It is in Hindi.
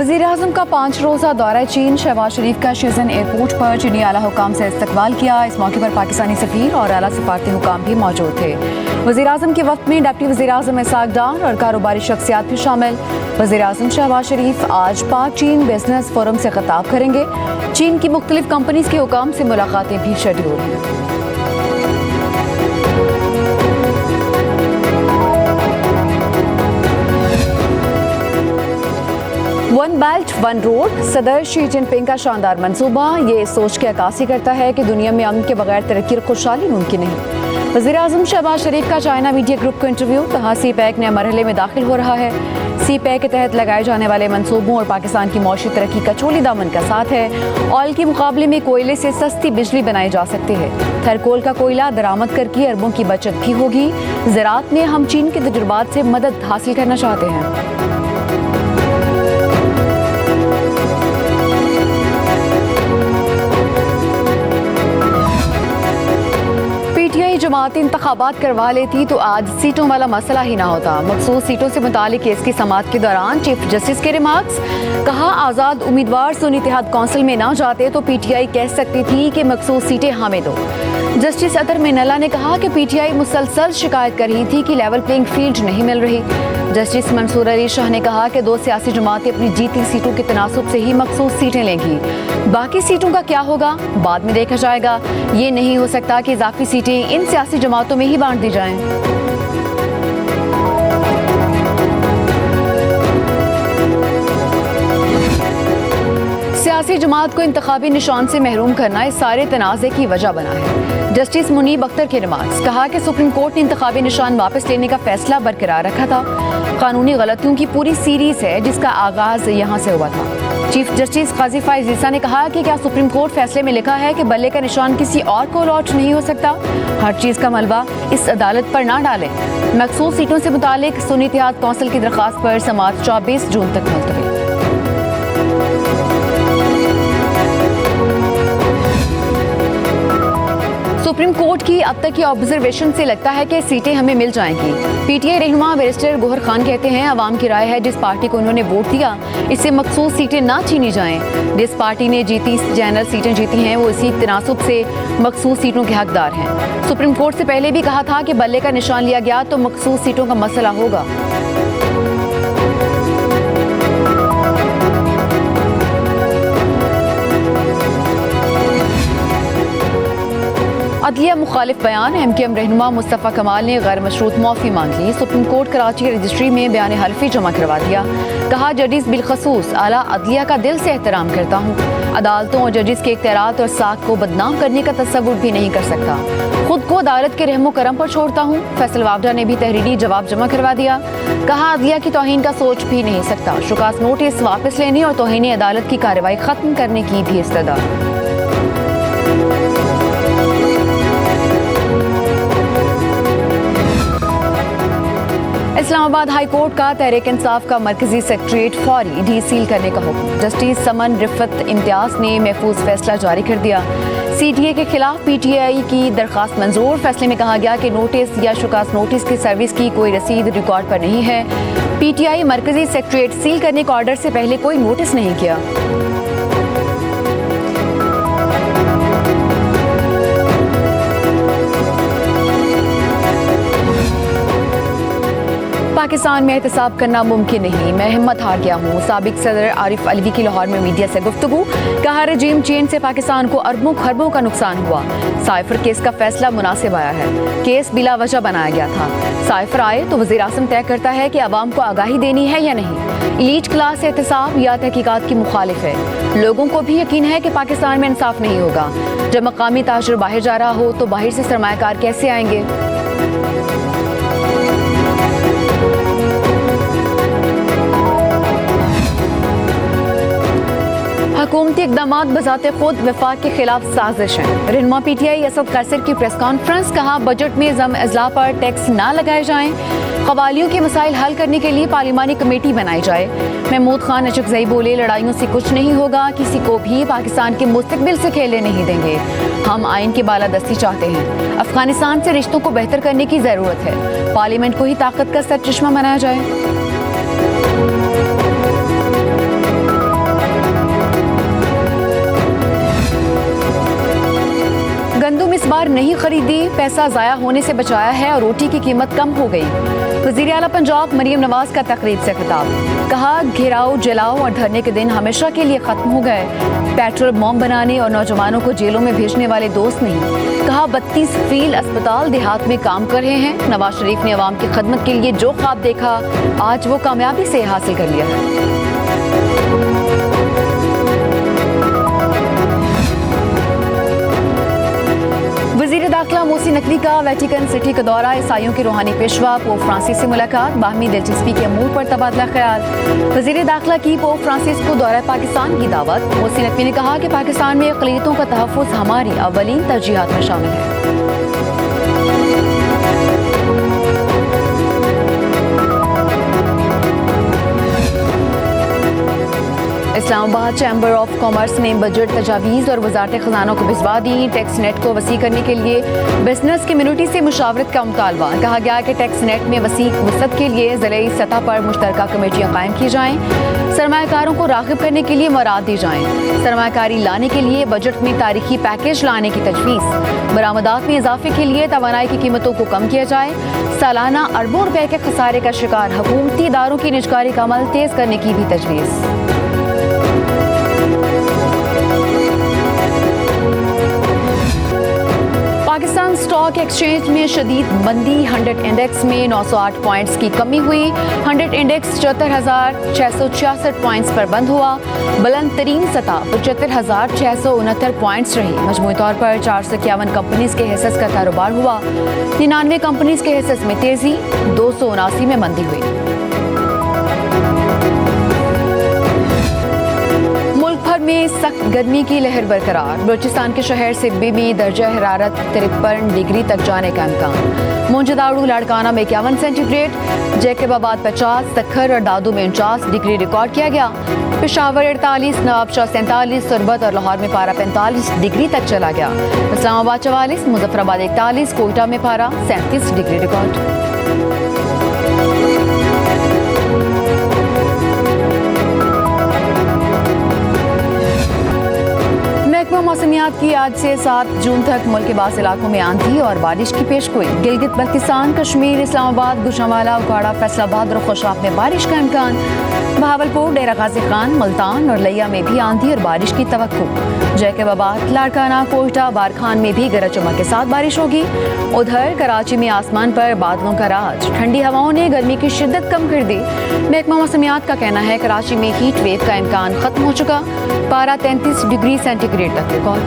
वज़ीर-ए-आज़म का 5 रोज़ा दौरा चीन। शहबाज शरीफ का शीज़न एयरपोर्ट पर चीनी आला हुकाम से इस्तकबाल किया। इस मौके पर पाकिस्तानी सफ़ीर और आला सफारती हुकाम भी मौजूद थे। वज़ीर-ए-आज़म के वक्त में डिप्टी वज़ीर-ए-आज़म इसाक डार और कारोबारी शख्सियात भी शामिल। वज़ीर-ए-आज़म शहबाज शरीफ आज पाक चीन बिजनेस फोरम से खिताब करेंगे। चीन की मुख्तलिफ कंपनीज के हुकाम से मुलाकातें भी शेड्यूल हैं। वन बेल्ट वन रोड सदर शी जिनपिंग का शानदार मंसूबा ये इस सोच की अक्कासी करता है कि दुनिया में अमन के बगैर तरक्की और खुशहाली मुमकिन नहीं। वज़ीर-ए-आज़म शहबाज शरीफ का चाइना मीडिया ग्रुप को इंटरव्यू। कहा सी पैक नए मरहले में दाखिल हो रहा है। सी पैक के तहत लगाए जाने वाले मंसूबों और पाकिस्तान की मौशी तरक्की का चोली दामन का साथ है। ऑयल के मुकाबले में कोयले से सस्ती बिजली बनाई जा सकती है। थरकोल का कोयला दरामद करके अरबों की बचत भी होगी। ज़राअत में हम चीन के तजुर्बात से मदद हासिल करना चाहते हैं। जमाती इंतखाबात करवा लेती तो आज सीटों वाला मसला ही ना होता। मखसूस सीटों से मुतालिक केस की समाअत के दौरान चीफ जस्टिस के रिमार्क्स। कहा आज़ाद उम्मीदवार सुन्नी इत्तेहाद कौंसिल में ना जाते तो पीटीआई कह सकती थी कि मखसूस सीटें हमें दो। जस्टिस अतर मिनल्ला ने कहा कि पीटीआई मुसलसल शिकायत कर रही थी कि लेवल प्लेइंग फील्ड नहीं मिल रही। जस्टिस मंसूर अली शाह ने कहा कि 2 सियासी जमातें अपनी जीती सीटों के तनासुब से ही मखसूस सीटें लेंगी। बाकी सीटों का क्या होगा बाद में देखा जाएगा। ये नहीं हो सकता कि इजाफी सीटें इन सियासी जमातों में ही बांट दी जाएं। सियासी जमात को इंतखाबी निशान से महरूम करना इस सारे तनाज़े की वजह बना है। जस्टिस मुनीब अख्तर के रिमार्क्स। कहा कि सुप्रीम कोर्ट ने इंतखाबी निशान वापस लेने का फैसला बरकरार रखा था। कानूनी गलतियों की पूरी सीरीज है जिसका आगाज यहाँ से हुआ था। चीफ जस्टिस काजी फाइज ईसा ने कहा कि क्या सुप्रीम कोर्ट फैसले में लिखा है कि बल्ले का निशान किसी और को अलॉट नहीं हो सकता। हर चीज का मलबा इस अदालत पर ना डालें। मखसूस सीटों से मुतालिक सुन्नी इत्तेहाद कौंसिल की दरख्वास्त पर समाअत 24 जून तक मुलतवी। सुप्रीम कोर्ट की अब तक की ऑब्जर्वेशन से लगता है कि सीटें हमें मिल जाएंगी। पीटीआई रहनुमा बैरिस्टर गोहर खान कहते हैं अवाम की राय है जिस पार्टी को उन्होंने वोट दिया इससे मखसूस सीटें ना छीनी जाएं। जिस पार्टी ने जीती जनरल सीटें जीती हैं वो इसी तनासुब से मखसूस सीटों के हकदार हैं। सुप्रीम कोर्ट से पहले भी कहा था कि बल्ले का निशान लिया गया तो मखसूस सीटों का मसला होगा। अदलिया मुखालिफ बयान। एमकेएम रहनुमा मुस्तफ़ा कमाल ने गैर मशरूत माफ़ी मांग ली। सुप्रीम कोर्ट कराची रजिस्ट्री में बयान हल्फी जमा करवा दिया। कहा जजिस बिलखसूस आला अदलिया का दिल से एहतराम करता हूँ। अदालतों और जजिस के इख्तियारात और साख को बदनाम करने का तसव्वुर भी नहीं कर सकता। खुद को अदालत के रहमो करम पर छोड़ता हूँ। फैसल वावडा ने भी तहरीरी जवाब जमा करवा दिया। कहा अदलिया की तौहीन का सोच भी नहीं सकता। शुकास नोटिस वापस लेने और तौहीन अदालत की कार्रवाई खत्म करने की भी इस्तदा। इस्लामाबाद हाई कोर्ट का तहरीक इंसाफ का मरकजी सेक्रेटरीट फौरी डी सील करने का हुक्म। जस्टिस समन रिफत इम्तियाज ने महफूज फैसला जारी कर दिया। सीटीए के खिलाफ पीटीआई की दरखास्त मंजूर। फैसले में कहा गया कि नोटिस या शुकास नोटिस की सर्विस की कोई रसीद रिकॉर्ड पर नहीं है। पीटीआई मरकजी सेक्रेटरीट सील करने का ऑर्डर से पहले कोई नोटिस नहीं किया। पाकिस्तान में एहतसाब करना मुमकिन नहीं। मैं हिम्मत हार गया हूँ। साबिक सदर आरिफ अलवी की लाहौर में मीडिया से गुफ्तगू। कहा रजीम चेंज से पाकिस्तान को अरबों खरबों का नुकसान हुआ। साइफर केस का फैसला मुनासिब आया है। केस बिला वजह बनाया गया था। साइफर आए तो वज़ीर-ए-आज़म तय करता है कि अवाम को आगाही देनी है या नहीं। इलीट क्लास एहतसाब या तहकीकात की मुखालिफ है। लोगों को भी यकीन है कि पाकिस्तान में इंसाफ नहीं होगा। जब मकामी ताजर बाहर जा रहा हो तो बाहर से सरमायाकार कैसे आएंगे। हुकूमती इक़दामात बज़ाते खुद वफाक के खिलाफ साजिश हैं। रहनुमा पीटीआई असद कैसर की प्रेस कॉन्फ्रेंस। कहा बजट में ज़म अज़ला पर टैक्स ना लगाए जाएं। क़बालियों के मसाइल हल करने के लिए पार्लिमानी कमेटी बनाई जाए। महमूद खान अचकज़ई बोले लड़ाइयों से कुछ नहीं होगा। किसी को भी पाकिस्तान के मुस्तकबिल से खेलने नहीं देंगे। हम आइन की बालादस्ती चाहते हैं। अफगानिस्तान से रिश्तों को बेहतर करने की ज़रूरत है। पार्लियामेंट को ही ताकत का सरचश्मा बनाया जाए। गंदम इस बार नहीं खरीदी, पैसा जाया होने से बचाया है और रोटी की कीमत कम हो गई। वज़ीर आला पंजाब मरियम नवाज का तकरीब से खिताब, कहा घेराव, जलाओ और धरने के दिन हमेशा के लिए खत्म हो गए। पेट्रोल बम बनाने और नौजवानों को जेलों में भेजने वाले दोस्त नहीं। कहा 32 फील्ड अस्पताल देहात में काम कर रहे हैं। नवाज शरीफ ने अवाम की खदमत के लिए जो ख्वाब देखा, आज वो कामयाबी से हासिल कर लिया है। वज़ीर दाखिला मोहसिन नकवी का वेटिकन सिटी का दौरा, ईसाइयों के रूहानी पेशवा पोप फ्रांसिस से मुलाकात, बाहमी दिलचस्पी के अमूर पर तबादला ख्याल। वज़ीर दाखिला की पोप फ्रांसिस को दौरा पाकिस्तान की दावत। मोहसिन नकवी ने कहा कि पाकिस्तान में अक़लियतों का तहफ़्फ़ुज़ हमारी अव्वलीन तरजीहात में शामिल है। इस्लामाबाद चैम्बर ऑफ कॉमर्स ने बजट तजावीज़ और वज़ारत ख़जाना को भिजवा दी। टैक्स नेट को वसी करने के लिए बिजनेस कम्युनिटी से मुशावरत का मुतालबा। कहा गया कि टैक्स नेट में वसी वसअत के लिए ज़िलाई सतह पर मुश्तरका कमेटियाँ कायम की जाएँ। सरमायाकारों को राग़िब करने के लिए मराद दी जाएँ। सरमायाकारी लाने के लिए बजट में तारीखी पैकेज लाने की तजवीज़। बरामदात में इजाफे के लिए तवानाई की कीमतों को कम किया जाए। सालाना अरबों रुपए के खसारे का शिकार हुकूमती इदारों की निजकारी का अमल तेज़ करने की भी तजवीज़। पाकिस्तान स्टॉक एक्सचेंज में शदीद मंदी, 100 इंडेक्स में 908 पॉइंट्स की कमी हुई। 100 इंडेक्स 74,666 पॉइंट्स पर बंद हुआ। बुलंद तरीन सतह 75,669 पॉइंट्स रही। मजमूई तौर पर 451 कंपनीज के हिस्सेस का कारोबार हुआ। 99 कंपनीज के हिस्सेस में तेजी, 279 में मंदी हुई। में सख्त गर्मी की लहर बरकरार, बलूचिस्तान के शहर सिब्बी में दर्जा हरारत 53 डिग्री तक जाने का इम्कान। मोंजदाड़ू लाड़काना में 51 सेंटीग्रेड, जैकबाबाद 50, सखर और दादू में 49 डिग्री रिकॉर्ड किया गया। पेशावर 48, नवाबशाह 47, सुरबत और लाहौर में पारा 45 डिग्री तक चला गया। इस्लामाबाद 44, मुजफ्फराबाद 41, कोयटा में पारा 37 डिग्री रिकॉर्ड। मौसमियात की आज से 7 जून तक मुल्क के बास इलाकों में आंधी और बारिश की पेशगोई। गिलगित बल्तिस्तान, कश्मीर, इस्लामाबाद, गुजरांवाला, उकाड़ा, फैसलाबाद और खुशाब में बारिश का इम्कान। बहावलपुर, डेरा गाजी खान, मुल्तान और लिया में भी आंधी और बारिश की तवक्को। जैकबाबाद, लाड़काना, कोयटा, बारखान में भी गरज चमक के साथ बारिश होगी। उधर कराची में आसमान पर बादलों का राज, ठंडी हवाओं ने गर्मी की शिद्दत कम कर दी। महकमा मौसमियात का कहना है कराची में हीट वेव का इम्कान खत्म हो चुका। पारा 33 डिग्री सेंटीग्रेड तक रिकॉर्ड।